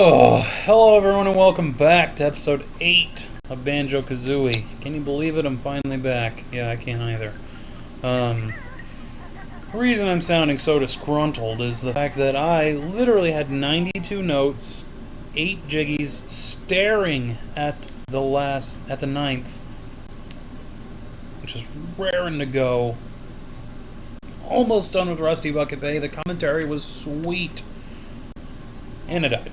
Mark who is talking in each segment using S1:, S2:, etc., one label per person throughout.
S1: Oh, hello everyone and welcome back to episode 8 of Banjo-Kazooie. Can you believe it? I'm finally back. Yeah, I can't either. The reason I'm sounding so disgruntled is the fact that I literally had 92 notes, 8 jiggies, staring at the ninth, just raring to go. Almost done with Rusty Bucket Bay. The commentary was sweet. And I died.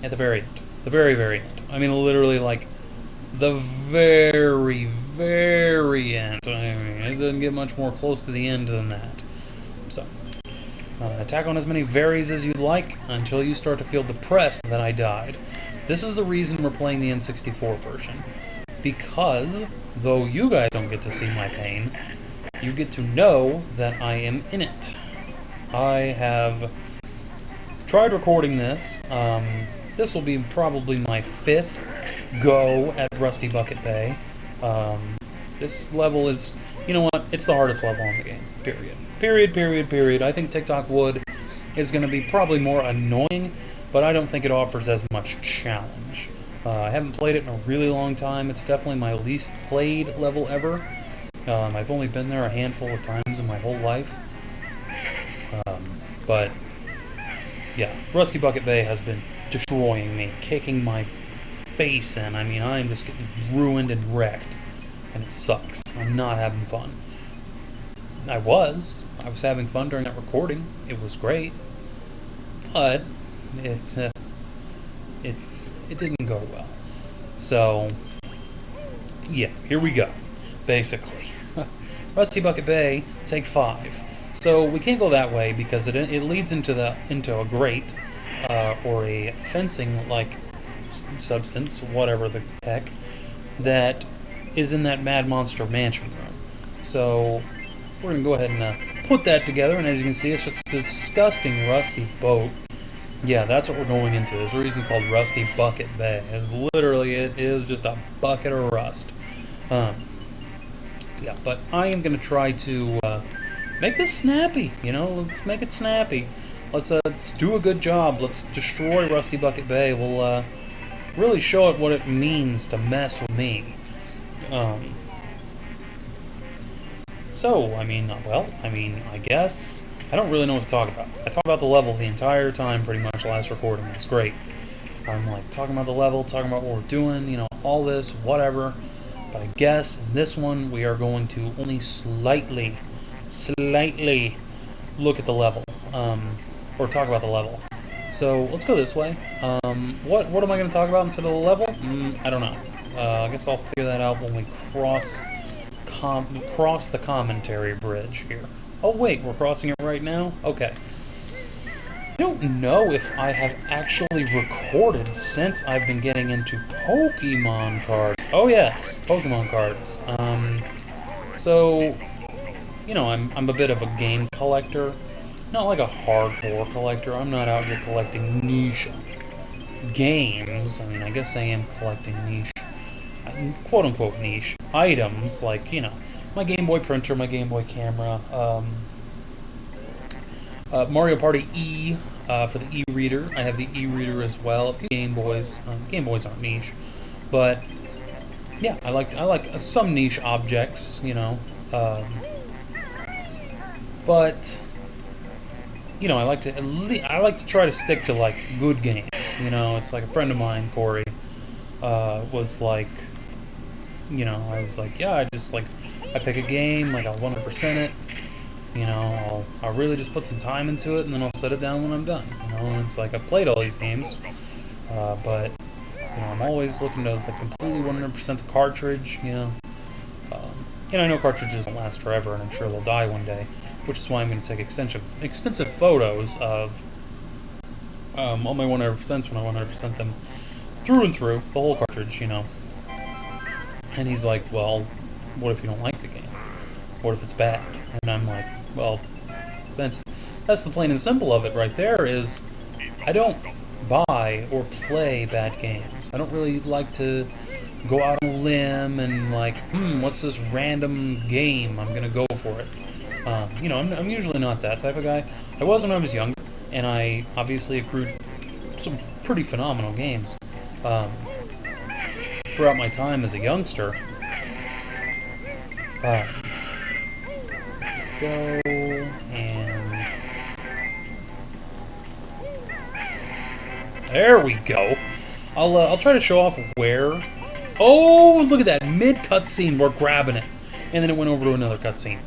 S1: At the very end. The very, very end. I mean, literally, like, the very, very end. I mean, it doesn't get much more close to the end than that. So, attack on as many varies as you'd like until you start to feel depressed that I died. This is the reason we're playing the N64 version. Because, though you guys don't get to see my pain, you get to know that I am in it. I have tried recording this. This will be probably my 5th go at Rusty Bucket Bay. This level is, you know what, it's the hardest level in the game, period. Period. I think TikTok Wood is going to be probably more annoying, but I don't think it offers as much challenge. I haven't played it in a really long time. It's definitely my least played level ever. I've only been there a handful of times in my whole life. But yeah, Rusty Bucket Bay has been destroying me, kicking my face in. I mean, I'm just getting ruined and wrecked, and it sucks. I'm not having fun. I was having fun during that recording. It was great, but it didn't go well. So yeah, here we go. Basically, Rusty Bucket Bay, take 5. So we can't go that way because it leads into a grate or a fencing-like substance, whatever the heck, that is in that Mad Monster Mansion room. So we're gonna go ahead and put that together, and as you can see, it's just a disgusting rusty boat. Yeah, that's what we're going into. There's a reason called Rusty Bucket Bay. And literally, it is just a bucket of rust. Yeah, but I am gonna try to make this snappy, you know, let's make it snappy. Let's do a good job. Let's destroy Rusty Bucket Bay. We'll really show it what it means to mess with me. So, I guess I don't really know what to talk about. I talked about the level the entire time, pretty much, last recording. It was great. I'm like talking about the level, talking about what we're doing, you know, all this, whatever. But I guess in this one, we are going to only slightly look at the level, or talk about the level. So let's go this way. What am I going to talk about instead of the level? I don't know. I guess I'll figure that out when we cross the commentary bridge here. Oh wait, we're crossing it right now? Okay. I don't know if I have actually recorded since I've been getting into Pokemon cards. Oh yes, Pokemon cards. So, you know, I'm a bit of a game collector. Not like a hardcore collector. I'm not out here collecting niche games. I mean, I guess I am collecting niche, quote-unquote niche items, like, you know, my Game Boy printer, my Game Boy camera, Mario Party E for the e-reader. I have the e-reader as well. A few Game Boys. Game Boys aren't niche, but yeah, I like some niche objects, you know. But you know, I like to try to stick to like good games. You know, it's like a friend of mine, Corey, was like, you know, I was like, yeah, I pick a game, like I'll 100% it. You know, I'll really just put some time into it, and then I'll set it down when I'm done. You know, and it's like I've played all these games, but you know, I'm always looking to like completely 100% the cartridge. You know, and I know cartridges don't last forever, and I'm sure they'll die one day, which is why I'm going to take extensive photos of all my 100% when I 100% them through and through the whole cartridge. You know, and he's like, well, what if you don't like the game? What if it's bad? And I'm like, well, that's the plain and simple of it right there. Is I don't buy or play bad games. I don't really like to go out on a limb and like, what's this random game? I'm gonna go for it. You know, I'm usually not that type of guy. I was when I was younger, and I obviously accrued some pretty phenomenal games. Throughout my time as a youngster. Go and there we go. I'll try to show off where. Oh, look at that mid cutscene. We're grabbing it, and then it went over to another cutscene.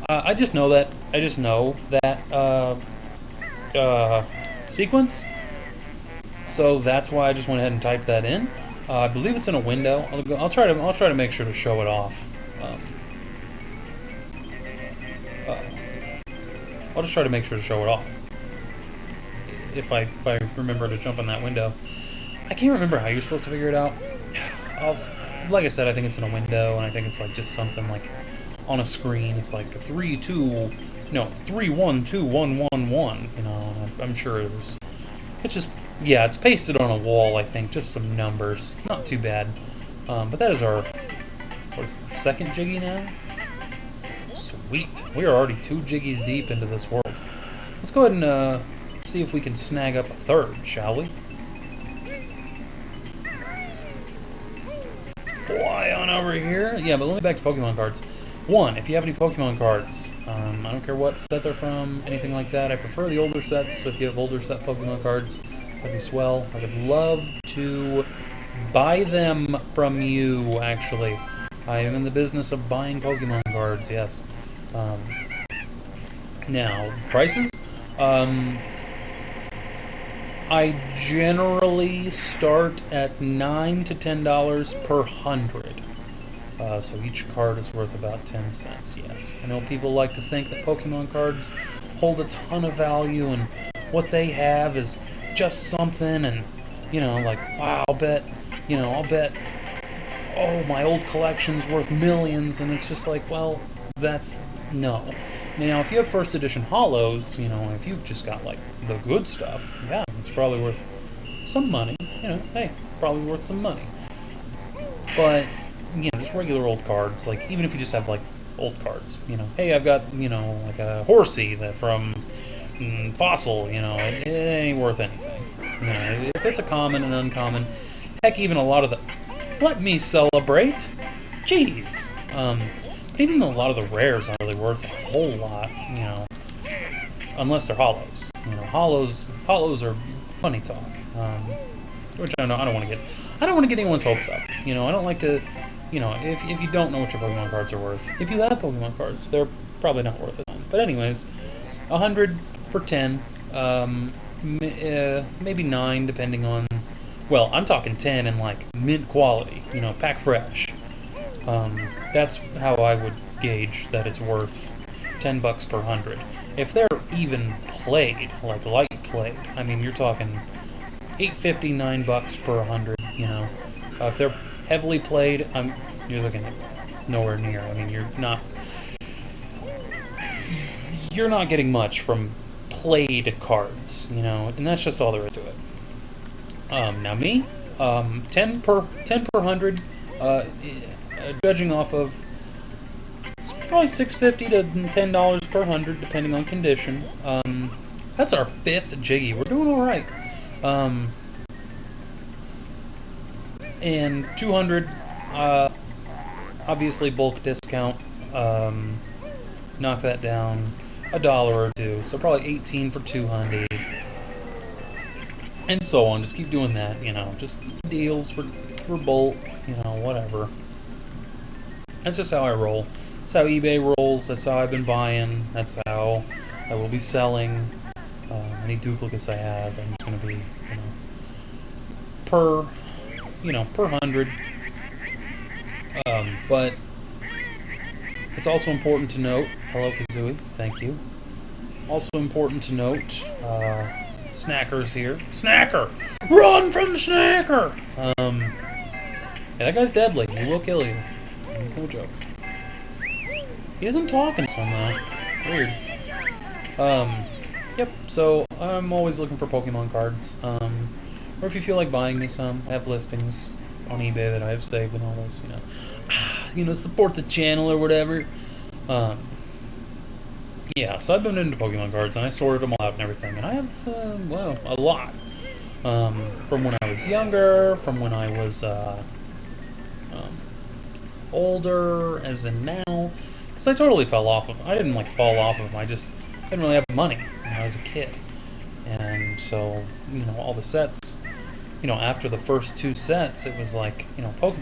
S1: I just know that. Sequence. So that's why I just went ahead and typed that in. I believe it's in a window. I'll try to make sure to show it off. I'll just try to make sure to show it off. If I remember to jump in that window. I can't remember how you're supposed to figure it out. Like I said, I think it's in a window, and I think it's like just something like on a screen. It's like 3, 2, no, it's 3, 1, 2, 1, 1, 1. You know, I'm sure it's just, yeah, it's pasted on a wall. I think just some numbers, not too bad. But that is our second Jiggy now. Sweet. We are already 2 Jiggies deep into this world. Let's go ahead and see if we can snag up a third, shall we? Fly on over here. Yeah, but let me back to Pokemon cards. 1, if you have any Pokemon cards, I don't care what set they're from, anything like that. I prefer the older sets, so if you have older set Pokemon cards, that'd be swell. I would love to buy them from you, actually. I am in the business of buying Pokemon cards, yes. Now, prices? I generally start at $9 to $10 per 100. So each card is worth about 10 cents, yes. I know people like to think that Pokemon cards hold a ton of value and what they have is just something and, you know, like, wow, I'll bet, oh, my old collection's worth millions, and it's just like, well, that's, no. Now, if you have first edition holos, you know, if you've just got, like, the good stuff, yeah, it's probably worth some money, you know, hey, probably worth some money. But, you know, just regular old cards, like, even if you just have, like, old cards, you know, hey, I've got, you know, like a Horsey that from Fossil, you know, it ain't worth anything. You know, if it's a common and uncommon, heck, even a lot of the, let me celebrate, jeez, but even a lot of the rares aren't really worth a whole lot, you know, unless they're holos. You know, holos are funny talk, which I don't want to get anyone's hopes up. You know, I don't like to, you know, if you don't know what your Pokemon cards are worth, if you have Pokemon cards, they're probably not worth it. But anyways, 100 for 10, maybe 9 depending on. Well, I'm talking 10 in like mint quality, you know, pack fresh. That's how I would gauge that it's worth $10 per 100. If they're even played, like light played, I mean, you're talking $8.50, $9 per 100. You know, if they're heavily played, you're looking at nowhere near. I mean, you're not getting much from played cards. You know, and that's just all there is to it. Now me, 10 per 100. Judging off of probably $6.50 to $10 per 100, depending on condition. That's our 5th Jiggy. We're doing all right. And 200, obviously bulk discount. Knock that down $1 or $2, so probably 18 for 200. And so on. Just keep doing that. You know, just deals for bulk. You know, whatever. That's just how I roll. That's how eBay rolls. That's how I've been buying. That's how I will be selling. Any duplicates I have, I'm just going to be, per 100. But it's also important to note, hello Kazooie, thank you. Also important to note, Snacker's here. Snacker! Run from Snacker! Yeah, that guy's deadly. He will kill you. He's no joke. He doesn't talk in this one, though. Weird. Yep, so I'm always looking for Pokemon cards. Or if you feel like buying me some, I have listings on eBay that I have saved and all this, support the channel or whatever. Yeah, so I've been into Pokemon cards, and I sorted them all out and everything, and I have, a lot. From when I was younger, from when I was older, as in now. Because I totally fell off of them. I didn't like fall off of them. I just didn't really have money when I was a kid. And so, all the sets, after the first 2 sets, it was like,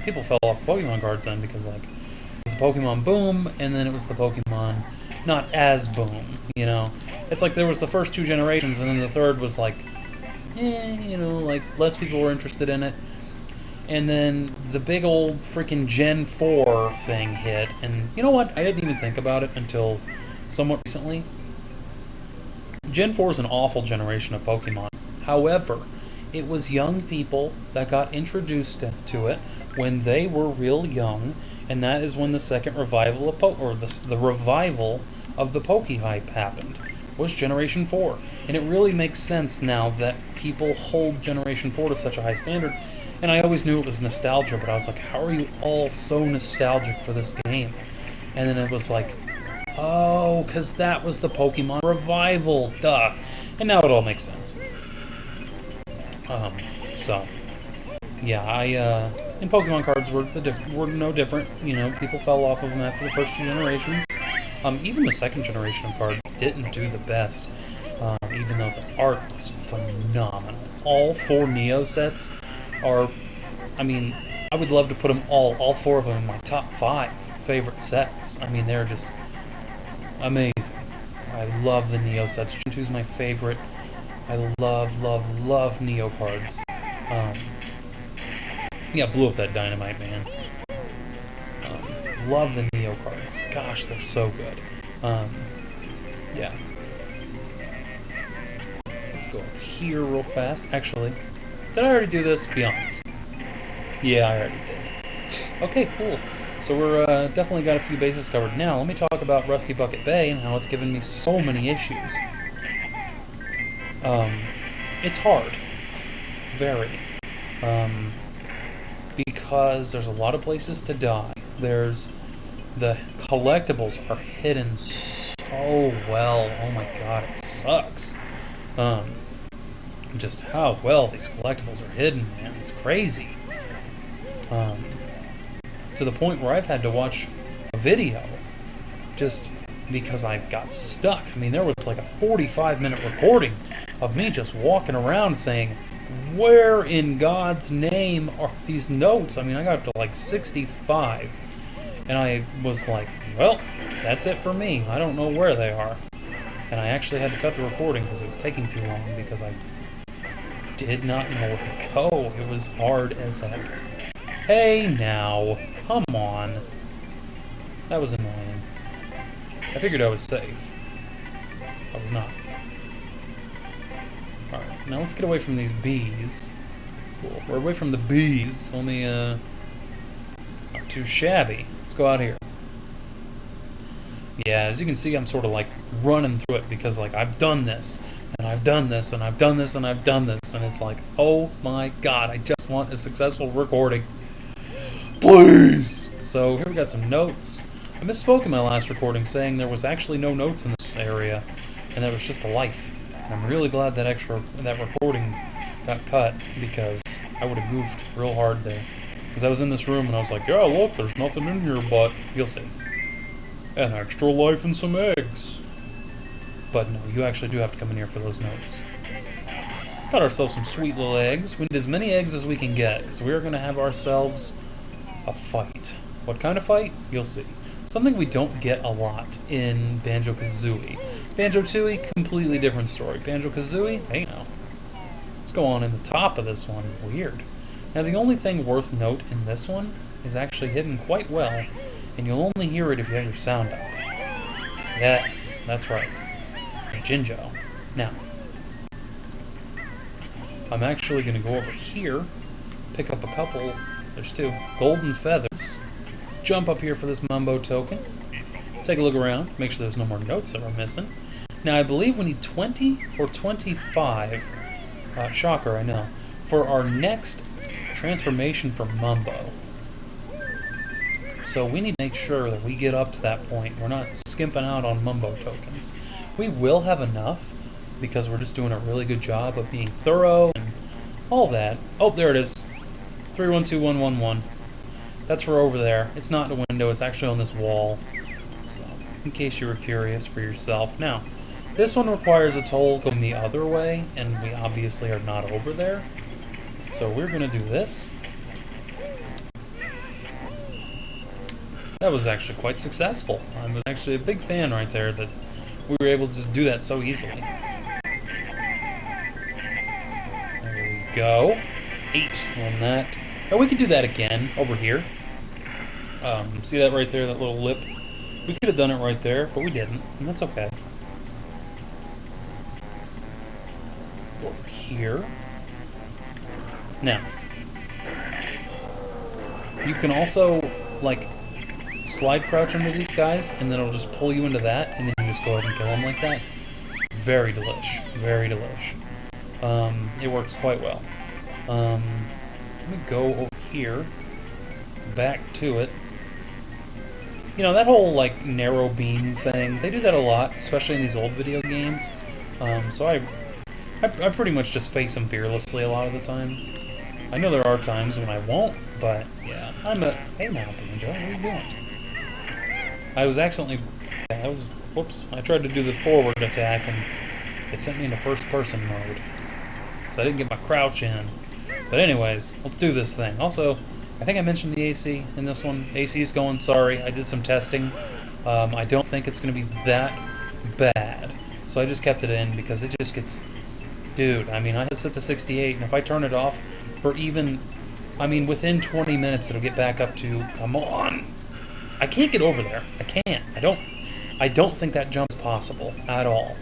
S1: people fell off Pokemon cards then because, like, it was the Pokemon boom, and then it was the Pokemon not as boom, It's like there was the first 2 generations, and then the third was like, like, less people were interested in it. And then the big old freaking Gen 4 thing hit, and you know what? I didn't even think about it until somewhat recently. Gen 4 is an awful generation of Pokemon. However, it was young people that got introduced to it when they were real young, and that is when the second revival of the revival of the Pokehype happened. Was Generation 4. And it really makes sense now that people hold Generation 4 to such a high standard. And I always knew it was nostalgia, but I was like, how are you all so nostalgic for this game? And then it was like, oh, because that was the Pokemon revival, duh. And now it all makes sense. So, yeah, and Pokemon cards were no different. People fell off of them after the first 2 generations. Even the second generation of cards didn't do the best, even though the art was phenomenal. All 4 Neo sets are, I would love to put them all 4 of them in my top 5 favorite sets. They're just amazing. I love the Neo sets. Gen 2 is my favorite. I love Neo cards. Blew up that dynamite, man. Love the Neo cards. Gosh, they're so good. Yeah. So let's go up here real fast. Actually, did I already do this? Be honest. Yeah, I already did. Okay, cool. So we're definitely got a few bases covered. Now, let me talk about Rusty Bucket Bay and how it's given me so many issues. It's hard. Very. Because there's a lot of places to die. The collectibles are hidden so well. Oh my god, it sucks. Just how well these collectibles are hidden, man. It's crazy. To the point where I've had to watch a video just because I got stuck. There was like a 45-minute recording of me just walking around saying, where in God's name are these notes? I got up to like 65. And I was like, well, that's it for me. I don't know where they are. And I actually had to cut the recording because it was taking too long because I did not know where to go. It was hard as heck. Hey, now. Come on. That was annoying. I figured I was safe. I was not. Alright, now let's get away from these bees. Cool. We're away from the bees. Let me, not too shabby. Let's go out here. Yeah, as you can see, I'm sort of like running through it because, like, I've done this, and I've done this, and I've done this, and I've done this, and it's like, oh my god, I just want a successful recording. Please! So, here we got some notes. I misspoke in my last recording saying there was actually no notes in this area, and that was just a life. And I'm really glad that recording got cut because I would have goofed real hard there. Because I was in this room and I was like, yeah, look, there's nothing in here, but you'll see. An extra life and some eggs. But no, you actually do have to come in here for those notes. Got ourselves some sweet little eggs. We need as many eggs as we can get, because we are going to have ourselves a fight. What kind of fight? You'll see. Something we don't get a lot in Banjo-Kazooie. Banjo-Tooie, completely different story. Banjo-Kazooie, hey now. Let's go on in the top of this one. Weird. Now, the only thing worth note in this one is actually hidden quite well, and you'll only hear it if you have your sound up. Yes, that's right. Jinjo. Now, I'm actually going to go over here, pick up a couple, there's 2, golden feathers, jump up here for this Mumbo token, take a look around, make sure there's no more notes that we're missing. Now, I believe we need 20 or 25, shocker, I know, for our next transformation for Mumbo. So we need to make sure that we get up to that point. We're not skimping out on Mumbo tokens. We will have enough because we're just doing a really good job of being thorough and all that. Oh, there it is. 312111. That's for over there. It's not in a window, it's actually on this wall. So, in case you were curious for yourself. Now, this one requires a toll going the other way, and we obviously are not over there. So we're going to do this. That was actually quite successful. I was actually a big fan right there that we were able to just do that so easily. There we go. 8 on that. Now we could do that again over here. See that right there, that little lip? We could have done it right there, but we didn't, and that's okay. Go over here. Now, you can also, like, slide crouch under these guys, and then it'll just pull you into that, and then you just go ahead and kill them like that. Very delish. Very delish. It works quite well. Let me go over here, back to it. You know, that whole, like, narrow beam thing, they do that a lot, especially in these old video games. So I pretty much just face them fearlessly a lot of the time. I know there are times when I won't, but yeah, hey now, Banjo, what are you doing? I was accidentally, whoops, I tried to do the forward attack and it sent me into first person mode. So I didn't get my crouch in. But anyways, let's do this thing. Also, I think I mentioned the AC in this one. AC is going, sorry, I did some testing. I don't think it's going to be that bad. So I just kept it in because it just gets, dude, I mean, I had it set to 68, and if I turn it off for even, I mean, within 20 minutes it'll get back up to, come on. I can't get over there. I can't. I don't think that jump's possible at all.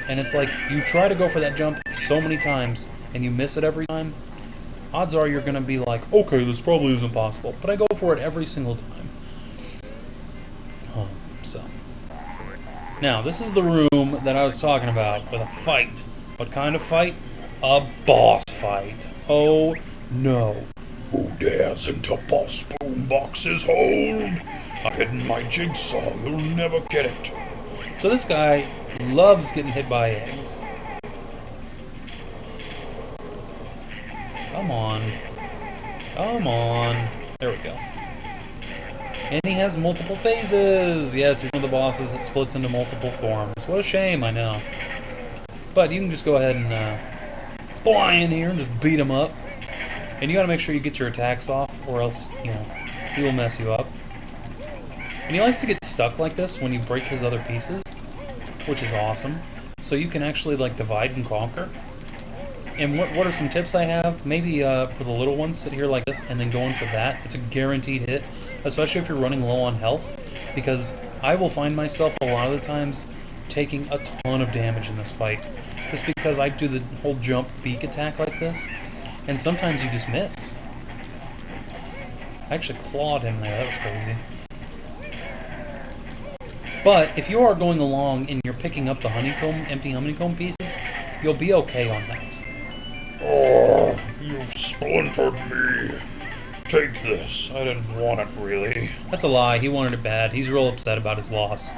S1: And it's like, you try to go for that jump so many times, and you miss it every time, odds are you're going to be like, okay, this probably isn't possible. But I go for it every single time. So. Now, this is the room that I was talking about with a fight. What kind of fight? A boss fight. Oh, no. Who dares enter Boss Boombox's hold? I've hidden my jigsaw. You'll never get it. So this guy loves getting hit by eggs. Come on. Come on. There we go. And he has multiple phases. Yes, he's one of the bosses that splits into multiple forms. What a shame, I know. But you can just go ahead and fly in here and just beat him up. And you gotta make sure you get your attacks off, or else, you know, he will mess you up. And he likes to get stuck like this when you break his other pieces, which is awesome. So you can actually, like, divide and conquer. And what are some tips I have? Maybe for the little ones, sit here like this and then go in for that. It's a guaranteed hit, especially if you're running low on health, because I will find myself a lot of the times taking a ton of damage in this fight, just because I do the whole jump beak attack like this, and sometimes you just miss. I actually clawed him there, that was crazy. But if you are going along and you're picking up the honeycomb, empty honeycomb pieces, you'll be okay on health.
S2: Oh, you've splintered me. Take this. I didn't want it, really.
S1: That's a lie. He wanted it bad. He's real upset about his loss.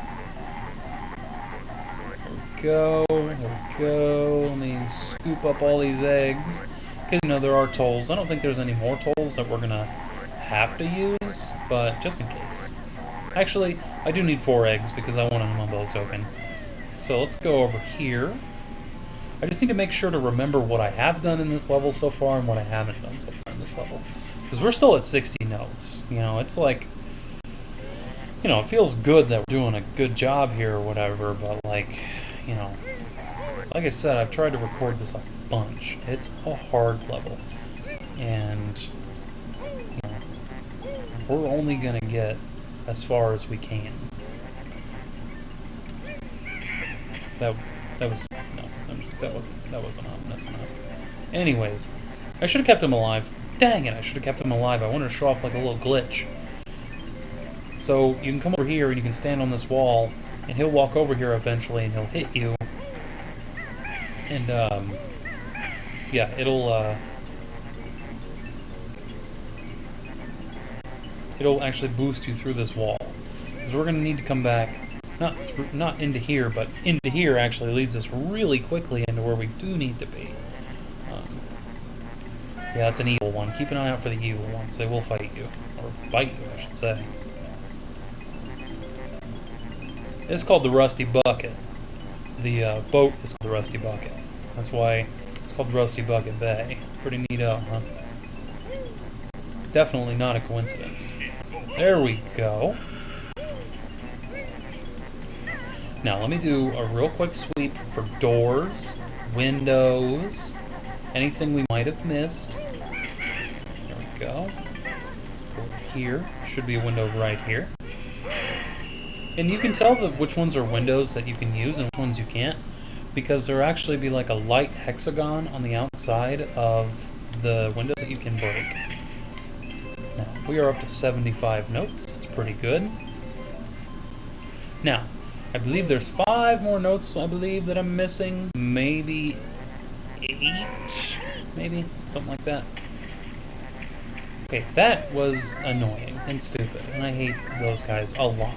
S1: There we go. Let me scoop up all these eggs. Because, you know, there are tolls. I don't think there's any more tolls that we're going to have to use, but just in case. Actually, I do need 4 eggs because I want a Mumbo token. So let's go over here. I just need to make sure to remember what I have done in this level so far and what I haven't done so far in this level. Because we're still at 60 notes. You know, it's like, you know, it feels good that we're doing a good job here or whatever, but like, you know, like I said, I've tried to record this a bunch. It's a hard level. And, you know, we're only going to get as far as we can. That wasn't ominous enough. Anyways, I should have kept him alive. Dang it, I should have kept him alive. I wanted to show off like a little glitch. So you can come over here and you can stand on this wall, and he'll walk over here eventually and he'll hit you. And yeah, it'll actually boost you through this wall. Because we're gonna need to come back. Not into here, but into here actually leads us really quickly into where we do need to be. Yeah, it's an evil one. Keep an eye out for the evil ones. They will fight you. Or bite you, I should say. It's called the Rusty Bucket. The boat is called the Rusty Bucket. That's why it's called Rusty Bucket Bay. Pretty neato, huh? Definitely not a coincidence. There we go. Now let me do a real quick sweep for doors, windows, anything we might have missed. There we go. Over here. Should be a window right here. And you can tell which ones are windows that you can use and which ones you can't, because there actually be like a light hexagon on the outside of the windows that you can break. Now, we are up to 75 notes. That's pretty good. Now, I believe there's 5 more notes, I believe, that I'm missing. Maybe 8? Maybe? Something like that. Okay, that was annoying and stupid, and I hate those guys a lot.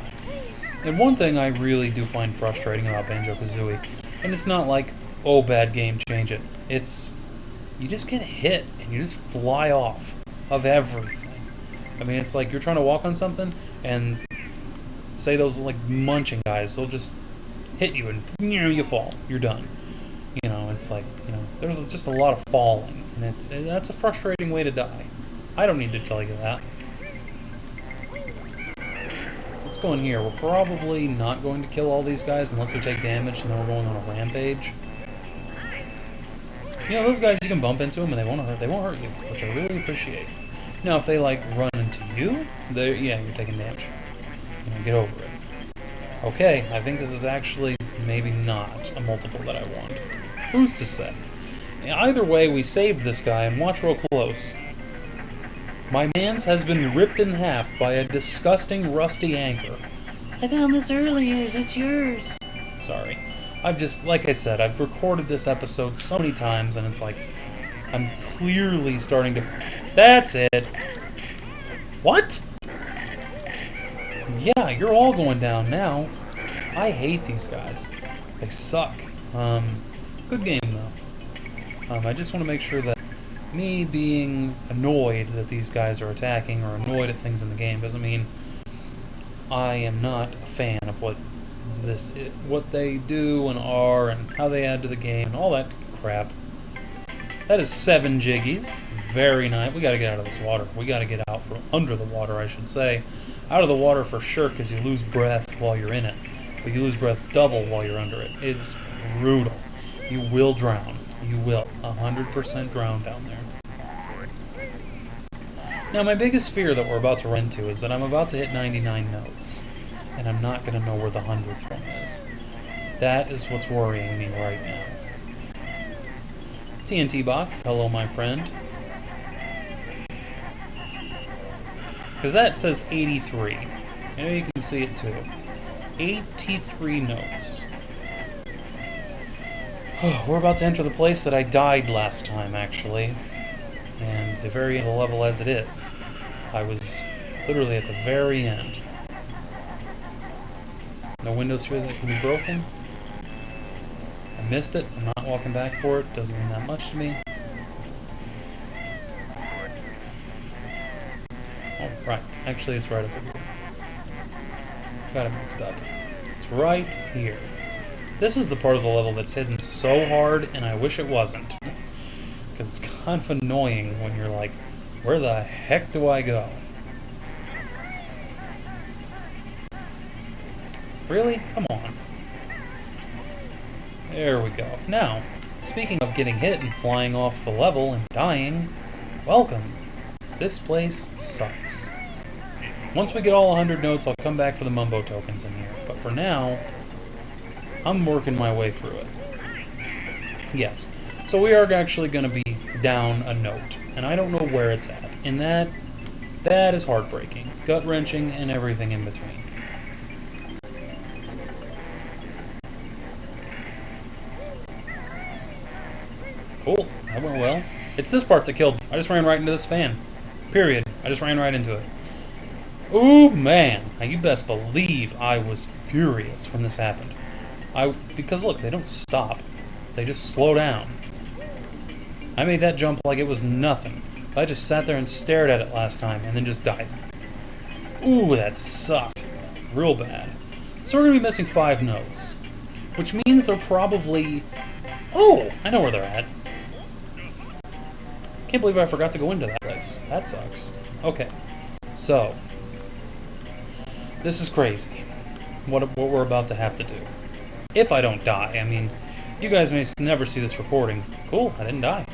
S1: And one thing I really do find frustrating about Banjo-Kazooie, and it's not like, oh, bad game, change it. It's, you just get hit, and you just fly off of everything. I mean, it's like you're trying to walk on something, and say those, like, munching guys, they'll just hit you, and you fall. You're done. You know, it's like, you know, there's just a lot of falling, and that's a frustrating way to die. I don't need to tell you that. Let's go in here. We're probably not going to kill all these guys unless we take damage, and then we're going on a rampage. You know, those guys, you can bump into them and they won't hurt you, which I really appreciate. Now, if they like run into you, yeah, you're taking damage. You know, get over it. Okay, I think this is actually maybe not a multiple that I want. Who's to say? Either way, we saved this guy, and watch real close. My man's has been ripped in half by a disgusting rusty anchor. I found this earlier, it's yours. Sorry. I've just, like I said, I've recorded this episode so many times, and it's like, I'm clearly starting to... That's it! What? Yeah, you're all going down now. I hate these guys. They suck. Good game, though. I just want to make sure that me being annoyed that these guys are attacking or annoyed at things in the game doesn't mean I am not a fan of what they do and are and how they add to the game and all that crap. That is 7 jiggies. Very nice. We gotta get out of this water. We gotta get out from under the water, I should say. Out of the water for sure, because you lose breath while you're in it. But you lose breath double while you're under it. It is brutal. You will drown. You will 100% drown down there. Now, my biggest fear that we're about to run into is that I'm about to hit 99 notes, and I'm not going to know where the 100th one is. That is what's worrying me right now. TNT box, hello, my friend. Because that says 83. I know you can see it too. 83 notes. We're about to enter the place that I died last time, actually. And the very end of the level as it is. I was literally at the very end. No windows here that can be broken. I missed it. I'm not walking back for it. Doesn't mean that much to me. Oh, right. Actually, it's right over here. Got it mixed up. It's right here. This is the part of the level that's hidden so hard, and I wish it wasn't. Because it's kind of annoying when you're like, where the heck do I go? Really? Come on. There we go. Now, speaking of getting hit and flying off the level and dying, welcome. This place sucks. Once we get all 100 notes, I'll come back for the Mumbo tokens in here. But for now, I'm working my way through it. Yes. So we are actually going to be down a note. And I don't know where it's at. And that is heartbreaking. Gut-wrenching and everything in between. Cool. That went well. It's this part that killed me. I just ran right into this fan. Period. I just ran right into it. Ooh, man. Now, you best believe I was furious when this happened. Because, look, they don't stop. They just slow down. I made that jump like it was nothing. I just sat there and stared at it last time and then just died. Ooh, that sucked. Real bad. So we're going to be missing 5 notes. Which means they're probably... Oh! I know where they're at. Can't believe I forgot to go into that place. That sucks. Okay. So. This is crazy. What we're about to have to do. If I don't die. I mean, you guys may never see this recording. Cool, I didn't die.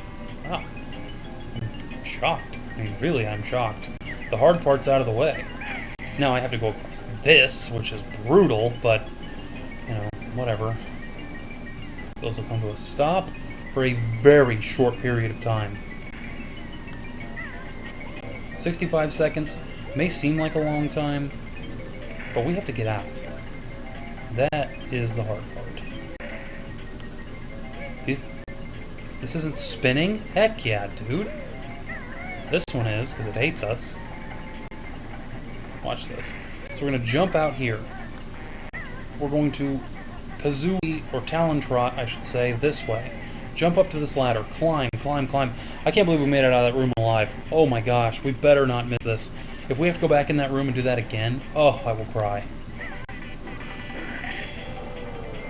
S1: Wow. I'm shocked. I mean, really, I'm shocked. The hard part's out of the way. Now I have to go across this, which is brutal, but, you know, whatever. Those will come to a stop for a very short period of time. 65 seconds may seem like a long time, but we have to get out of here. That is the hard part. This isn't spinning? Heck yeah, dude. This one is, because it hates us. Watch this. So we're going to jump out here. We're going to Kazooie, or Talon Trot, I should say, this way. Jump up to this ladder. Climb, climb, climb. I can't believe we made it out of that room alive. Oh my gosh, we better not miss this. If we have to go back in that room and do that again, oh, I will cry.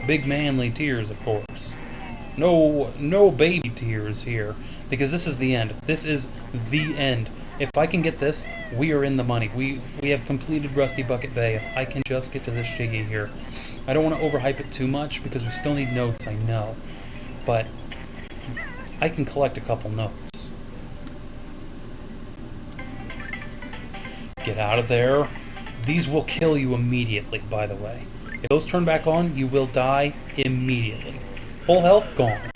S1: Big manly tears, of course. No baby tears here, because this is the end. This is the end. If I can get this, we are in the money. We have completed Rusty Bucket Bay. If I can just get to this Jiggy here. I don't want to overhype it too much, because we still need notes, I know. But I can collect a couple notes. Get out of there. These will kill you immediately, by the way. If those turn back on, you will die immediately. Full health, gone.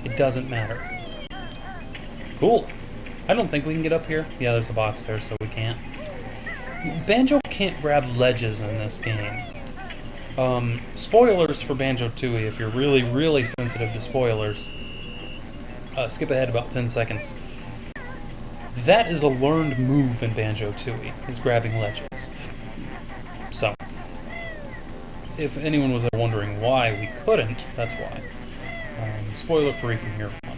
S1: It doesn't matter. Cool. I don't think we can get up here. Yeah, there's a box there, so we can't. Banjo can't grab ledges in this game. Spoilers for Banjo-Tooie, if you're really, really sensitive to spoilers. Skip ahead about 10 seconds. That is a learned move in Banjo-Tooie, is grabbing ledges. So, if anyone was wondering why we couldn't, that's why. Spoiler free from here on.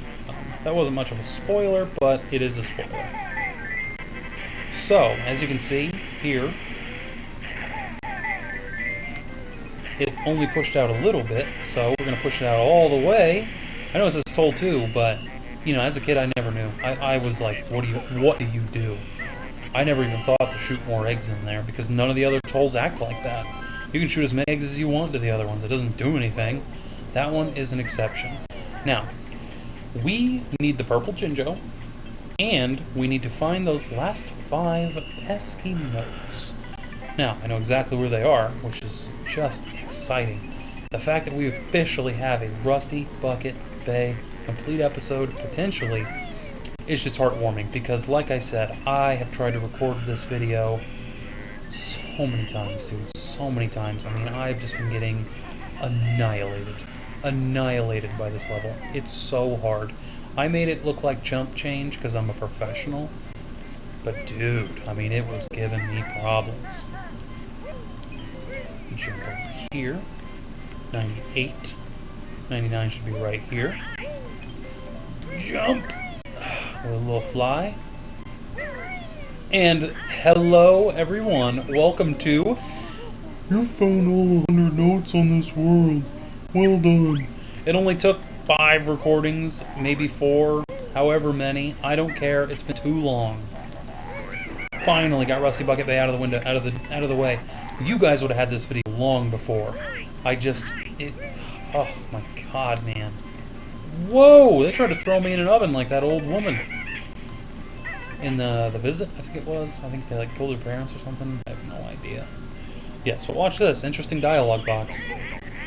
S1: That wasn't much of a spoiler, but it is a spoiler. So, as you can see here, it only pushed out a little bit, so we're going to push it out all the way. I know it says told too, but, you know, as a kid I never knew. I was like, what do you do? I never even thought to shoot more eggs in there, because none of the other tolls act like that. You can shoot as many eggs as you want to the other ones. It doesn't do anything. That one is an exception. Now, we need the purple Jinjo, and we need to find those last 5 pesky notes. Now, I know exactly where they are, which is just exciting. The fact that we officially have a Rusty Bucket Bay complete episode, potentially, is just heartwarming, because like I said, I have tried to record this video so many times, dude. So many times. I mean, I've just been getting annihilated. Annihilated by this level. It's so hard. I made it look like jump change because I'm a professional. But dude, I mean, it was giving me problems. Jump over here. 98. 99 should be right here. Jump! With a little fly. And hello, everyone. Welcome to... You found all 100 notes on this world. Well done. It only took 5 recordings, maybe 4, however many. I don't care. It's been too long. Finally got Rusty Bucket Bay out of the window, out of the way. You guys would have had this video long before. Oh my god, man. Whoa! They tried to throw me in an oven like that old woman. In the visit, I think it was. I think they like killed her parents or something. I have no idea. Yes, but watch this. Interesting dialogue box.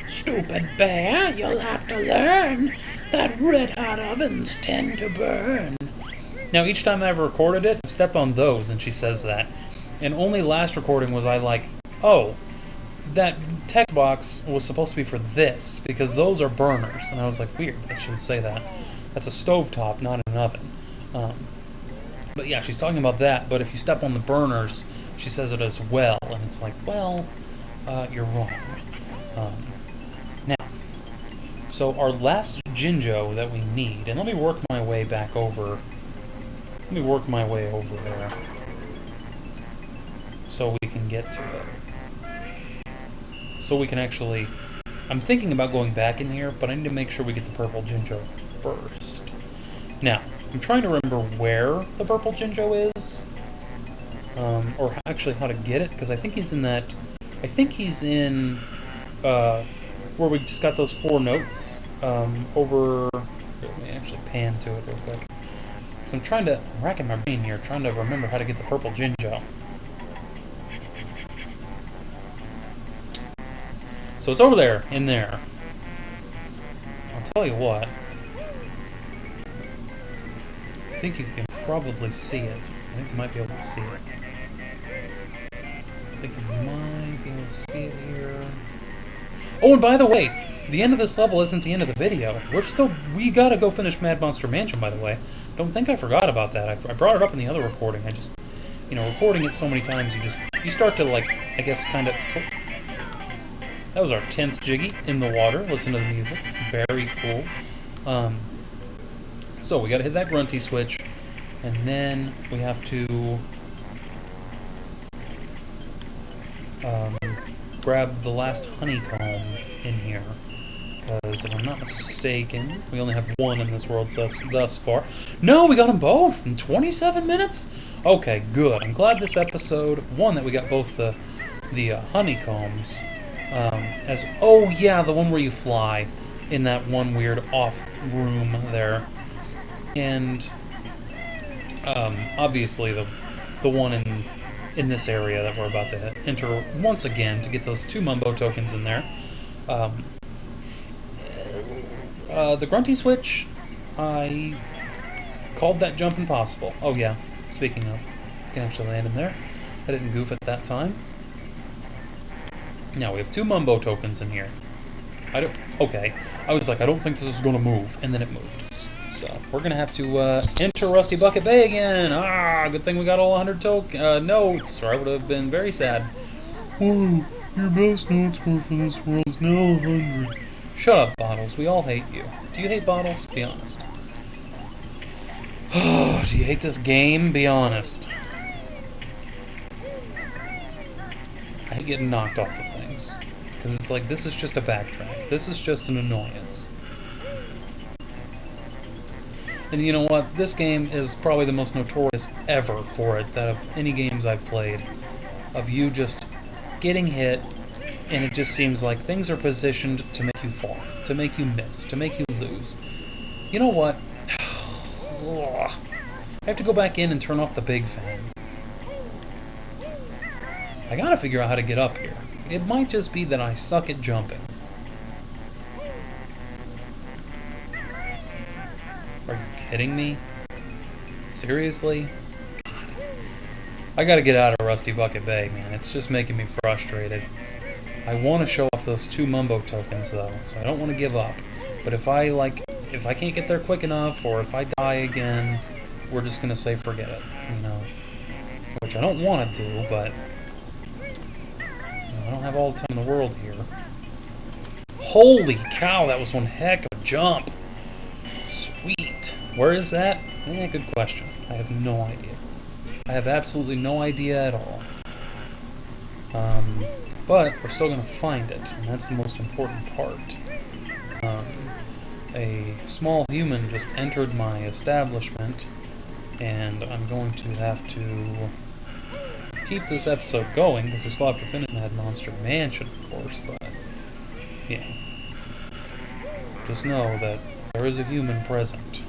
S1: Stupid bear, you'll have to learn that red-hot ovens tend to burn. Now, each time I ever recorded it, I've stepped on those, and she says that. And only last recording was I like, oh, that text box was supposed to be for this, because those are burners. And I was like, weird that she would say that. That's a stovetop, not an oven. But yeah, she's talking about that, but if you step on the burners, she says it as well. And it's like, well, you're wrong. Now, so our last Jinjo that we need, and let me work my way back over. Let me work my way over there so we can get to it. So we can actually... I'm thinking about going back in here, but I need to make sure we get the purple Jinjo first. Now, I'm trying to remember where the purple Jinjo is. Or actually how to get it, because I think he's in that... I think he's in... where we just got those 4 notes. Over... Here, let me actually pan to it real quick. Because I'm racking my brain here, trying to remember how to get the purple Jinjo. So it's over there, in there. I'll tell you what. I think you can probably see it. I think you might be able to see it. I think you might be able to see it here. Oh, and by the way, the end of this level isn't the end of the video. We gotta go finish Mad Monster Mansion, by the way. Don't think I forgot about that. I brought it up in the other recording. I just, recording it so many times, you start to, like, I guess, kind of... Oh. That was our 10th Jiggy in the water. Listen to the music. Very cool. So we gotta hit that grunty switch, and then we have to grab the last honeycomb in here. Because if I'm not mistaken, we only have 1 in this world thus far. No, we got them both in 27 minutes? Okay, good. I'm glad this episode, that we got both the honeycombs. Oh yeah, the one where you fly in that one weird off room there, and obviously the one in this area that we're about to enter once again to get those 2 Mumbo tokens in there. The grunty switch, I called that jump impossible. Oh yeah, speaking of, you can actually land in there. I didn't goof at that time. Now, we have 2 Mumbo tokens in here. Okay. I was like, I don't think this is going to move. And then it moved. So, we're going to have to enter Rusty Bucket Bay again. Good thing we got all 100 notes, or I would have been very sad.
S2: Oh, your best note score for this world is now 100.
S1: Shut up, Bottles. We all hate you. Do you hate Bottles? Be honest. Do you hate this game? Be honest. I hate getting knocked off of things. Because it's like, this is just a backtrack. This is just an annoyance. And you know what? This game is probably the most notorious ever for it, that of any games I've played. Of you just getting hit, and it just seems like things are positioned to make you fall, to make you miss, to make you lose. You know what? I have to go back in and turn off the big fan. I gotta figure out how to get up here. It might just be that I suck at jumping. Are you kidding me? Seriously? God. I gotta get out of Rusty Bucket Bay, man. It's just making me frustrated. I want to show off those 2 Mumbo tokens, though, so I don't want to give up. But if I can't get there quick enough, or if I die again, we're just gonna say forget it, Which I don't want to do, but I don't have all the time in the world here. Holy cow, that was one heck of a jump. Sweet. Where is that? Good question. I have no idea. I have absolutely no idea at all. But we're still going to find it, and that's the most important part. A small human just entered my establishment, and I'm going to have to keep this episode going, because we still have to finish Mad Monster Mansion, of course, but, yeah. Just know that there is a human present.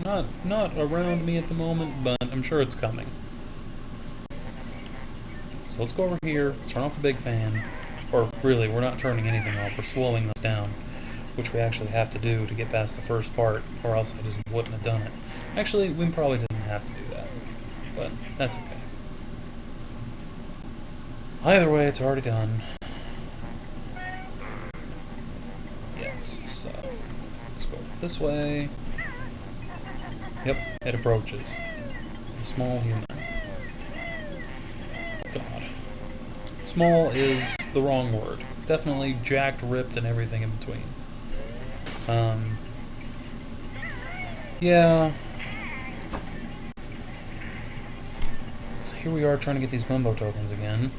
S1: Not around me at the moment, but I'm sure it's coming. So let's go over here, turn off the big fan. Or really, we're not turning anything off, we're slowing this down, which we actually have to do to get past the first part, or else I just wouldn't have done it. Actually, we probably didn't have to do that, but that's okay. Either way, it's already done. Yes, so let's go this way. Yep, it approaches. The small human. God. Small is the wrong word. Definitely jacked, ripped, and everything in between. Yeah. here we are trying to get these Mumbo tokens again.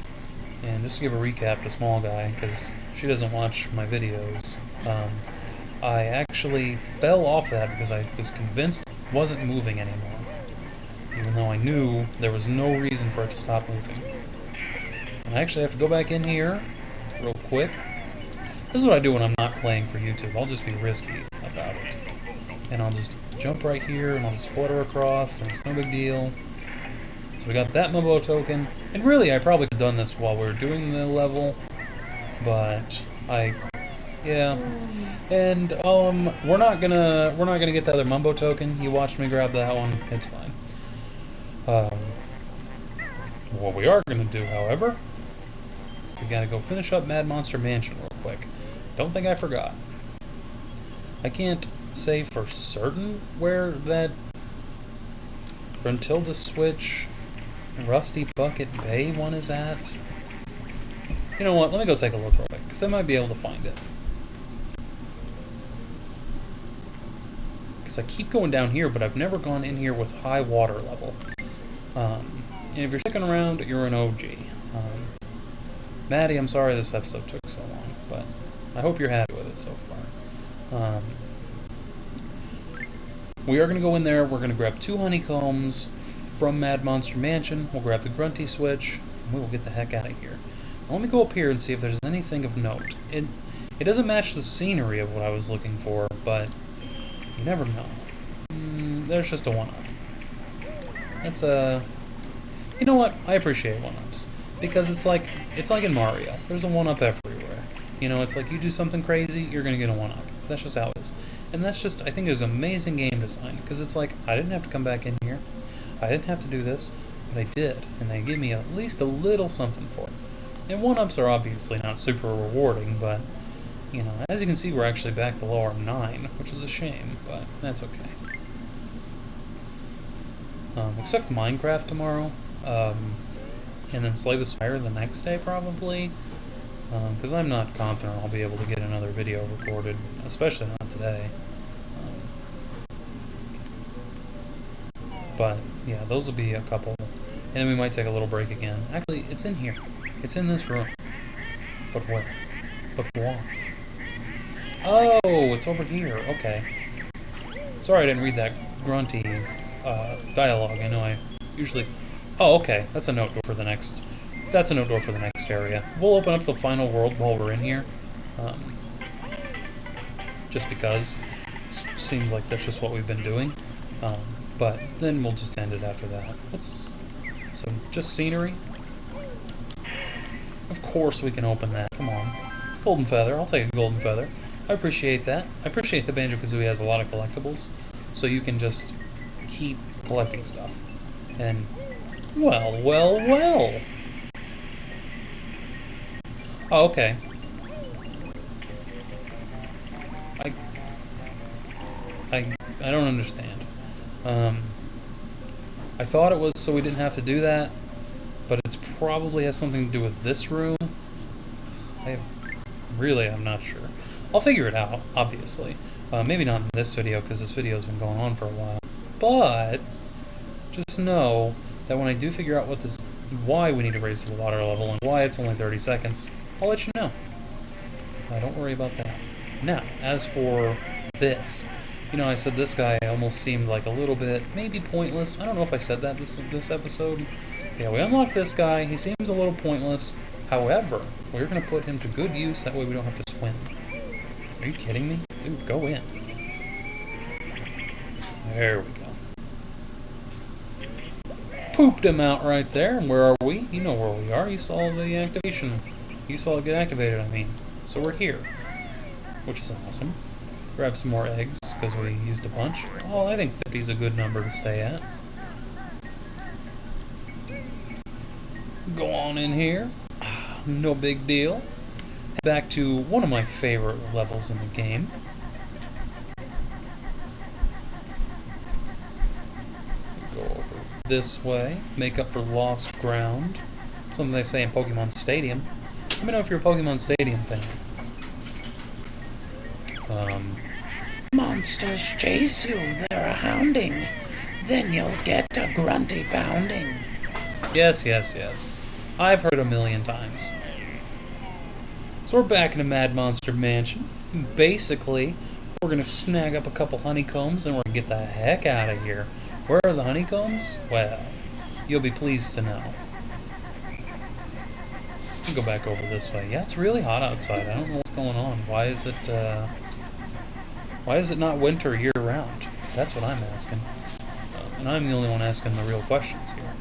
S1: And just to give a recap to Small Guy, because she doesn't watch my videos, I actually fell off that because I was convinced it wasn't moving anymore. Even though I knew there was no reason for it to stop moving. And I actually have to go back in here real quick. This is what I do when I'm not playing for YouTube. I'll just be risky about it. And I'll just jump right here and I'll just flutter across and it's no big deal. So we got that Mumbo token. And really I probably could have done this while we were doing the level. But yeah. And we're not gonna get the other Mumbo token. You watched me grab that one. It's fine. What we are gonna do, however, we gotta go finish up Mad Monster Mansion real quick. Don't think I forgot. I can't say for certain where that until the Switch Rusty Bucket Bay one is at. You know what? Let me go take a look real quick, because I might be able to find it. Because I keep going down here, but I've never gone in here with high water level. And if you're sticking around, you're an OG. Maddie, I'm sorry this episode took so long, but I hope you're happy with it so far. We are going to go in there, we're going to grab 2 honeycombs from Mad Monster Mansion, we'll grab the Grunty Switch, and we will get the heck out of here. Now, let me go up here and see if there's anything of note. It doesn't match the scenery of what I was looking for, but you never know. There's just a 1-up. That's a... You know what? I appreciate 1-ups. Because it's like in Mario. There's a 1-up everywhere. You know, it's like you do something crazy, you're going to get a 1-up. That's just how it is. And that's just, I think it was amazing game design. Because it's like, I didn't have to come back in here. I didn't have to do this. But I did. And they gave me at least a little something for it. And 1-ups are obviously not super rewarding, but, you know, as you can see, we're actually back below our 9, which is a shame, but that's okay. Expect Minecraft tomorrow, and then Slay the Spire the next day, probably, because I'm not confident I'll be able to get another video recorded, especially not today. But, yeah, those will be a couple, and then we might take a little break again. Actually, it's in here. It's in this room. But where? But why? Oh, it's over here. Okay. Sorry I didn't read that grunty dialogue. I know I usually... Oh, okay. That's a note door for the next... That's a note door for the next area. We'll open up the final world while we're in here. Just because it seems like that's just what we've been doing. But then we'll just end it after that. Let's... So, just scenery. Of course we can open that. Come on. Golden feather. I'll take a golden feather. I appreciate that. I appreciate that Banjo-Kazooie has a lot of collectibles, so you can just keep collecting stuff. And, well, well, well! Oh, okay. I don't understand. I thought it was so we didn't have to do that, but it probably has something to do with this room. I'm not sure. I'll figure it out, obviously. Maybe not in this video, because this video has been going on for a while. But just know that when I do figure out why we need to raise the water level and why it's only 30 seconds, I'll let you know. Don't worry about that. Now, as for this, you know, I said this guy almost seemed like a little bit, maybe pointless. I don't know if I said that this episode. Yeah, we unlocked this guy. He seems a little pointless. However, we're going to put him to good use. That way we don't have to swim. Are you kidding me? Dude, go in. There we go. Pooped him out right there. And where are we? You know where we are. You saw the activation. You saw it get activated, I mean. So we're here. Which is awesome. Grab some more eggs, because we used a bunch. Oh, I think 50 is a good number to stay at. Go on in here. No big deal. Back to one of my favorite levels in the game. Go over this way. Make up for lost ground. Something they say in Pokemon Stadium. Let me know if you're a Pokemon Stadium fan.
S3: Monsters chase you, they're a hounding. Then you'll get a grunty pounding.
S1: Yes, yes, yes. I've heard it a million times. So we're back in the Mad Monster Mansion. Basically, we're going to snag up a couple honeycombs and we're going to get the heck out of here. Where are the honeycombs? Well, you'll be pleased to know. Let's go back over this way. Yeah, it's really hot outside. I don't know what's going on. Why is it not winter year-round? That's what I'm asking. And I'm the only one asking the real questions here.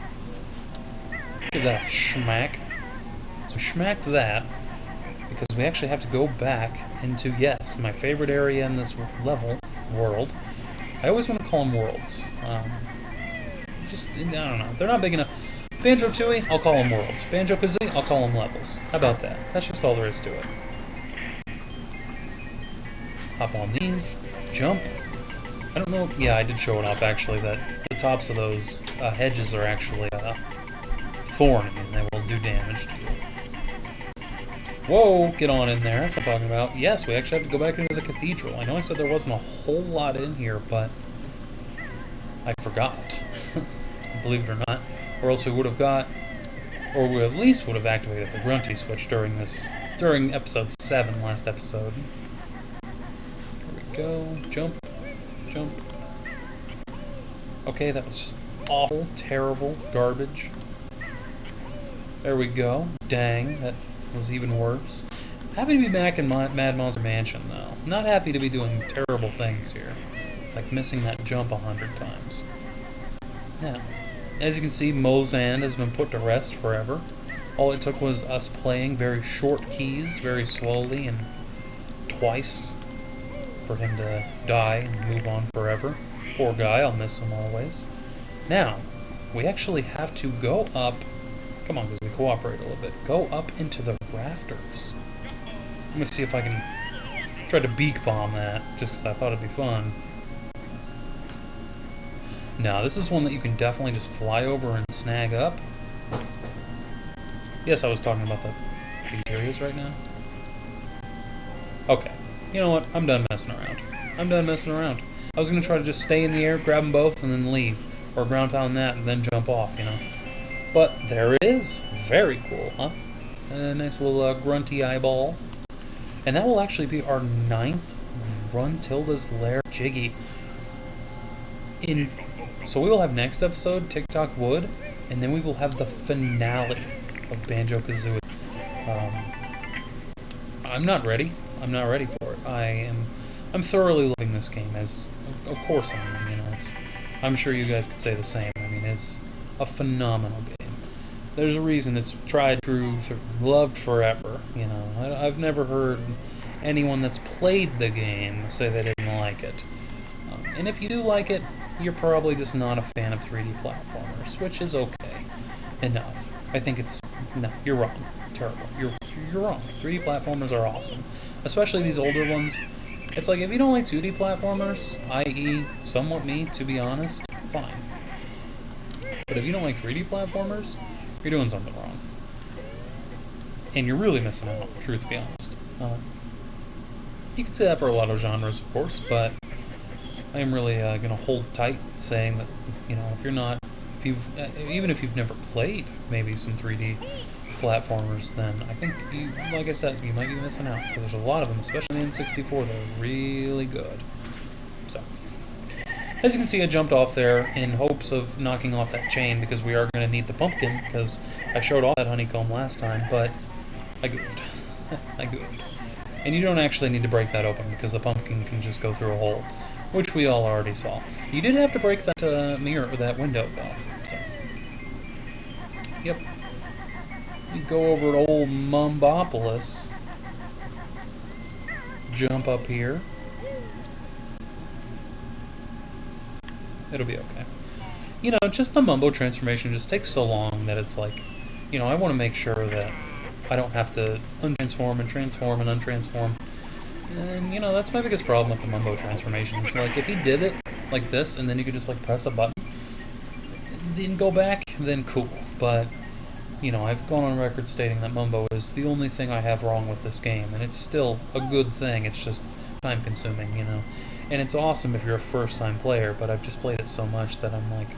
S1: Give that a schmack. So schmacked that, because we actually have to go back into, yes, my favorite area in this world. I always want to call them worlds. I don't know. They're not big enough. Banjo-Tooie, I'll call them worlds. Banjo-Kazooie, I'll call them levels. How about that? That's just all there is to it. Hop on these. Jump. I don't know. Yeah, I did show it off, actually, that the tops of those hedges are actually thorny, and they will do damage to you. Whoa, get on in there. That's what I'm talking about. Yes, we actually have to go back into the cathedral. I know I said there wasn't a whole lot in here, but I forgot. Believe it or not. Or else we would have got, or we at least would have activated the grunty switch during episode 7, last episode. Here we go. Jump. Jump. Okay, that was just awful, terrible, garbage. There we go. Dang, that was even worse. Happy to be back in Mad Monster Mansion, though. Not happy to be doing terrible things here. Like missing that jump 100 times. Now, as you can see, Mozan has been put to rest forever. All it took was us playing very short keys, very slowly, and twice for him to die and move on forever. Poor guy, I'll miss him always. Now, we actually have to go up. Come on, because we cooperate a little bit. Go up into the rafters. I'm going to see if I can try to beak bomb that, just because I thought it'd be fun. Now, this is one that you can definitely just fly over and snag up. Yes, I was talking about these areas right now. Okay. You know what? I'm done messing around. I'm done messing around. I was going to try to just stay in the air, grab them both, and then leave. Or ground pound that and then jump off, you know. But there it is. Very cool, huh? A nice little grunty eyeball. And that will actually be our 9th Gruntilda's Lair Jiggy. So we will have next episode, TikTok Wood, and then we will have the finale of Banjo-Kazooie. I'm not ready. I'm not ready for it. I'm thoroughly loving this game, as of course I am. You know, I'm sure you guys could say the same. I mean, it's a phenomenal game. There's a reason it's tried, true, loved forever. You know, I've never heard anyone that's played the game say they didn't like it. And if you do like it, you're probably just not a fan of 3D platformers, which is okay. Enough. I think it's... No, you're wrong. Terrible. You're wrong. 3D platformers are awesome. Especially these older ones. It's like, if you don't like 2D platformers, i.e. somewhat me, to be honest, fine. But if you don't like 3D platformers, you're doing something wrong. And you're really missing out, truth be honest. You can say that for a lot of genres, of course, but I am really going to hold tight saying that, you know, even if you've never played maybe some 3D platformers, then I think, like I said, you might be missing out, because there's a lot of them, especially in N64, that are really good. So, as you can see, I jumped off there in hopes of knocking off that chain, because we are going to need the pumpkin, because I showed off that honeycomb last time, but I goofed. I goofed. And you don't actually need to break that open, because the pumpkin can just go through a hole, which we all already saw. You did have to break that mirror, or that window, though. So, yep. We go over to old Mumbopolis. Jump up here. It'll be okay. You know, just the Mumbo transformation just takes so long that it's like, you know, I want to make sure that I don't have to untransform and transform and untransform. And, you know, that's my biggest problem with the Mumbo transformations. Like, if he did it like this, and then you could just, like, press a button, then go back, then cool. But, you know, I've gone on record stating that Mumbo is the only thing I have wrong with this game, and it's still a good thing. It's just time-consuming, you know. And it's awesome if you're a first-time player, but I've just played it so much that I'm like,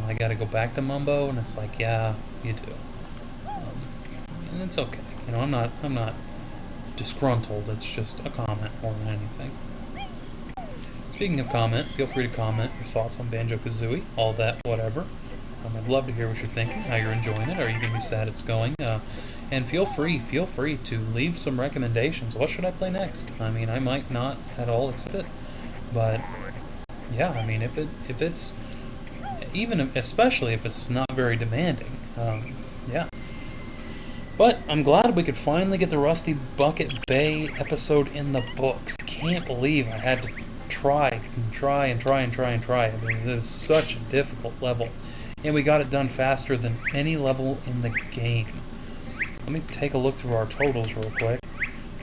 S1: I got to go back to Mumbo, and it's like, yeah, you do. And it's okay. I'm not disgruntled. It's just a comment more than anything. Speaking of comment, feel free to comment your thoughts on Banjo-Kazooie, all that, whatever. I'd love to hear what you're thinking, how you're enjoying it. Are you going to be sad it's going? And feel free to leave some recommendations. What should I play next? I mean, I might not at all accept it, but yeah, I mean, if it's especially if it's not very demanding, yeah. But I'm glad we could finally get the Rusty Bucket Bay episode in the books. I can't believe I had to try. I mean, it was such a difficult level. And we got it done faster than any level in the game. Let me take a look through our totals real quick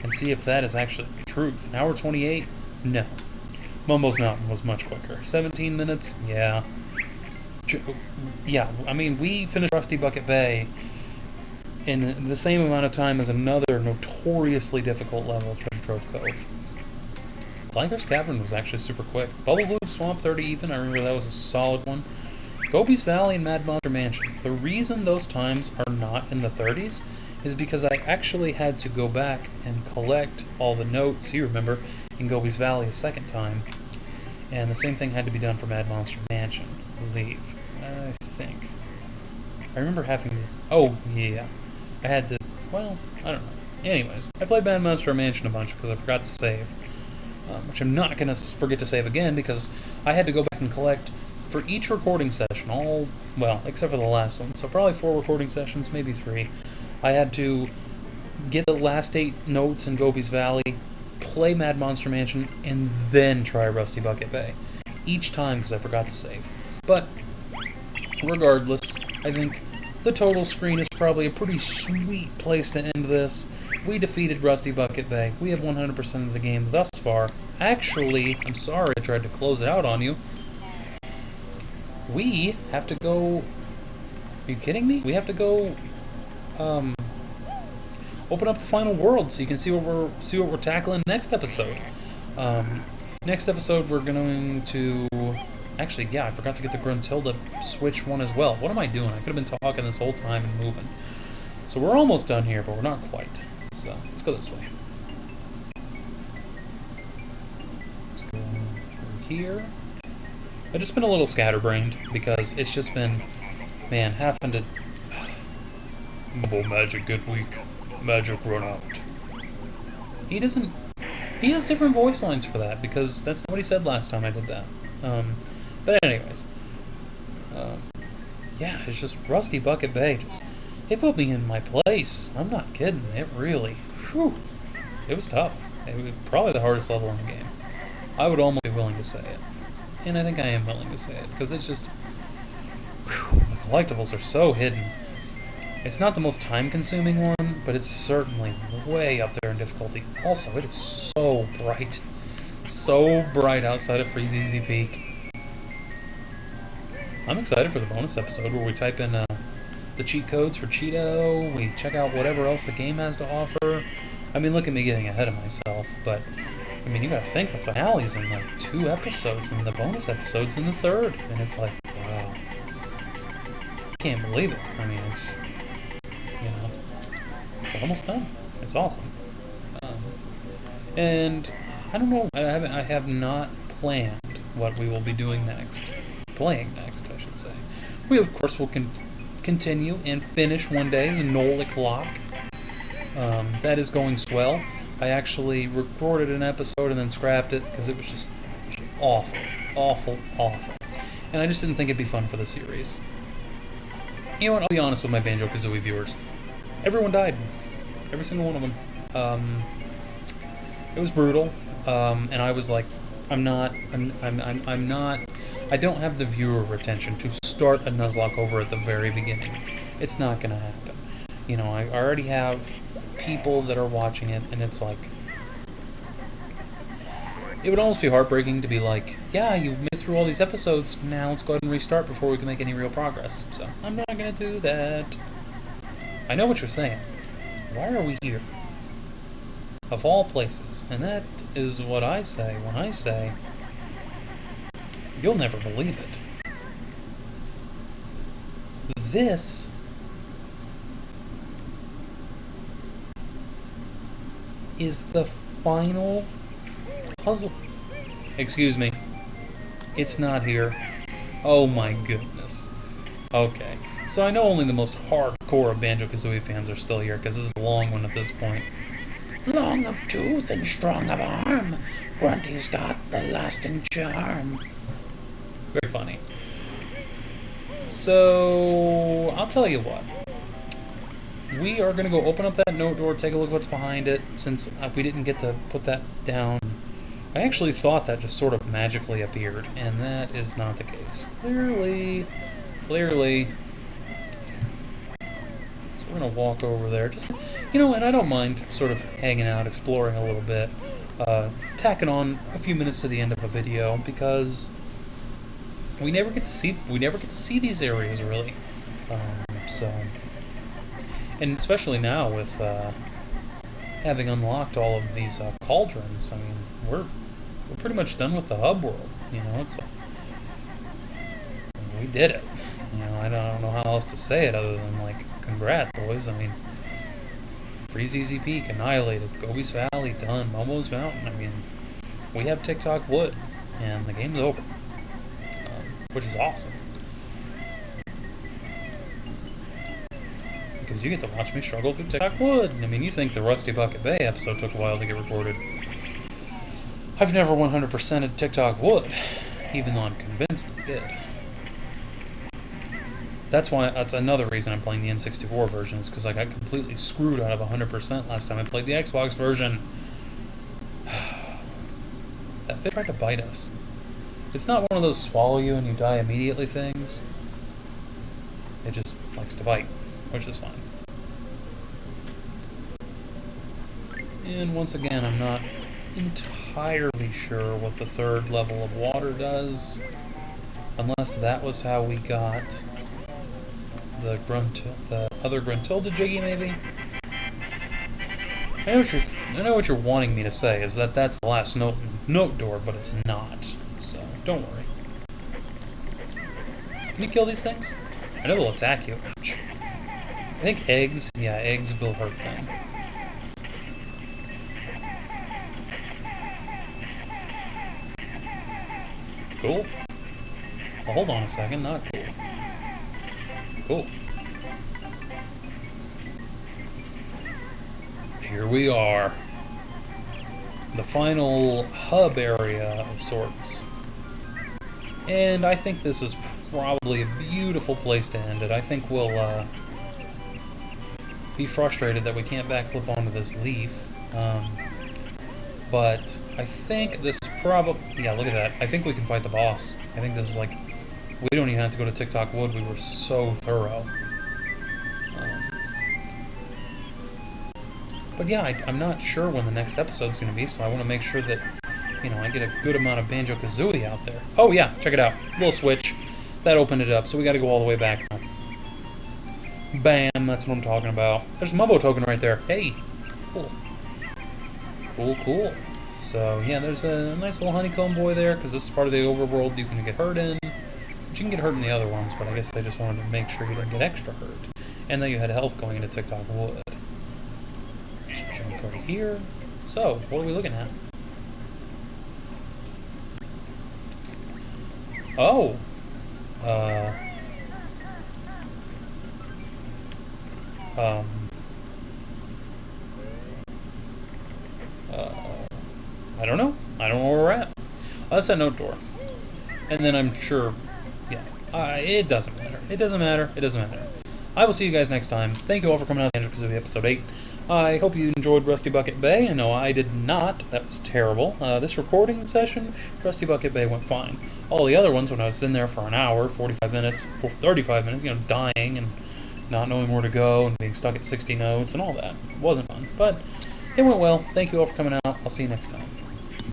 S1: and see if that is actually the truth. An hour 28? No. Mumbo's Mountain was much quicker. 17 minutes? Yeah. Yeah, I mean, we finished Rusty Bucket Bay in the same amount of time as another notoriously difficult level, Treasure Trove Cove. Clanker's Cavern was actually super quick. Bubble Loop Swamp 30 even, I remember that was a solid one. Gobi's Valley and Mad Monster Mansion. The reason those times are not in the 30s is because I actually had to go back and collect all the notes, you remember, in Gobi's Valley a second time. And the same thing had to be done for Mad Monster Mansion, I believe. I think. I remember having to... Oh, yeah. I had to... Well, I don't know. Anyways, I played Mad Monster Mansion a bunch because I forgot to save. Which I'm not going to forget to save again because I had to go back and collect for each recording session, well, except for the last one, so probably 4 recording sessions, maybe 3, I had to get the last 8 notes in Gobi's Valley, play Mad Monster Mansion, and then try Rusty Bucket Bay. Each time, because I forgot to save. But, regardless, I think the total screen is probably a pretty sweet place to end this. We defeated Rusty Bucket Bay. We have 100% of the game thus far. Actually, I'm sorry I tried to close it out on you. We have to go... Are you kidding me? We have to go... open up the final world so you can see what we're tackling next episode. Next episode we're going to... Actually, yeah, I forgot to get the Gruntilda Switch one as well. What am I doing? I could have been talking this whole time and moving. So we're almost done here, but we're not quite. So, let's go this way. Let's go through here. I've just been a little scatterbrained because it's just been, man, having to...
S2: Mumbo magic get weak. Magic run out.
S1: He doesn't... He has different voice lines for that because that's not what he said last time I did that. But anyways. Yeah, it's just Rusty Bucket Bay. It put me in my place. I'm not kidding. It really... Whew. It was tough. It was probably the hardest level in the game. I would almost be willing to say it. And I think I am willing to say it, because it's just... Whew, the collectibles are so hidden. It's not the most time-consuming one, but it's certainly way up there in difficulty. Also, it is so bright. So bright outside of Freeze Easy Peak. I'm excited for the bonus episode where we type in the cheat codes for Cheeto, we check out whatever else the game has to offer. I mean, look at me getting ahead of myself, but... I mean, you gotta think the finale's in like 2 episodes, and the bonus episode's in the 3rd, and it's like, wow. I can't believe it. I mean, it's, we're almost done. It's awesome. And I don't know, I have not planned what we will be doing next. Playing next, I should say. We, of course, will continue and finish one day the Nolik Lock. That is going swell. I actually recorded an episode and then scrapped it because it was just awful. And I just didn't think it'd be fun for the series. You know what, I'll be honest with my Banjo-Kazooie viewers. Everyone died. Every single one of them. It was brutal. And I was like, I don't have the viewer retention to start a Nuzlocke over at the very beginning. It's not gonna happen. I already have people that are watching it, and it's like... It would almost be heartbreaking to be like, yeah, you made it through all these episodes, now let's go ahead and restart before we can make any real progress. So, I'm not gonna do that. I know what you're saying. Why are we here? Of all places. And that is what I say when I say, you'll never believe it. This is the final puzzle. Excuse me. It's not here. Oh my goodness. Okay. So I know only the most hardcore of Banjo-Kazooie fans are still here, because this is a long one at this point. Long of tooth and strong of arm, Grunty's got the lasting charm. Very funny. So, I'll tell you what. We are going to go open up that note door, take a look what's behind it, since we didn't get to put that down. I actually thought that just sort of magically appeared, and that is not the case. Clearly. So we're going to walk over there. Just, and I don't mind sort of hanging out, exploring a little bit, tacking on a few minutes to the end of a video, because we never get to see these areas, really. And especially now with having unlocked all of these cauldrons, I mean, we're pretty much done with the hub world. It's like, we did it. I don't know how else to say it other than like, congrats, boys. I mean, Freeze Easy Peak annihilated, Gobi's Valley done, Momo's Mountain. I mean, we have TikTok Wood, and the game's over, which is awesome. Because you get to watch me struggle through TikTok Wood. I mean, you think the Rusty Bucket Bay episode took a while to get recorded. I've never 100%ed TikTok Wood, even though I'm convinced it did. That's another reason I'm playing the N64 version, is because I got completely screwed out of 100% last time I played the Xbox version. That fish tried to bite us. It's not one of those swallow you and you die immediately things. It just likes to bite, which is fine. And once again, I'm not entirely sure what the third level of water does, unless that was how we got the other Gruntilda Jiggy, maybe? I know what you're wanting me to say, is that that's the last note door, but it's not. So, don't worry. Can you kill these things? I know they'll attack you. Ouch. I think eggs will hurt them. Cool. Well, hold on a second, not cool. Cool. Here we are. The final hub area of sorts. And I think this is probably a beautiful place to end it. I think we'll be frustrated that we can't backflip onto this leaf. But I think this probably... Yeah, look at that. I think we can fight the boss. I think this is like... We don't even have to go to TikTok Wood. We were so thorough. But yeah, I'm not sure when the next episode's going to be, so I want to make sure that, I get a good amount of Banjo-Kazooie out there. Oh yeah, check it out. Little switch. That opened it up, so we got to go all the way back now. Bam, that's what I'm talking about. There's a Mumbo token right there. Hey. Cool. Cool. So yeah, there's a nice little honeycomb boy there, because this is part of the overworld you can get hurt in. But you can get hurt in the other ones, but I guess they just wanted to make sure you didn't get extra hurt. And that you had health going into TikTok Wood. Let's jump right here. So, what are we looking at? Oh! I don't know. I don't know where we're at. Oh, that's that note door. And then I'm sure, yeah, it doesn't matter. It doesn't matter. It doesn't matter. I will see you guys next time. Thank you all for coming out to Banjo-Kazooie Episode 8. I hope you enjoyed Rusty Bucket Bay. I know I did not. That was terrible. This recording session, Rusty Bucket Bay went fine. All the other ones, when I was in there for an hour, 45 minutes, 35 minutes, dying and not knowing where to go and being stuck at 60 notes and all that. It wasn't fun, but it went well. Thank you all for coming out. I'll see you next time.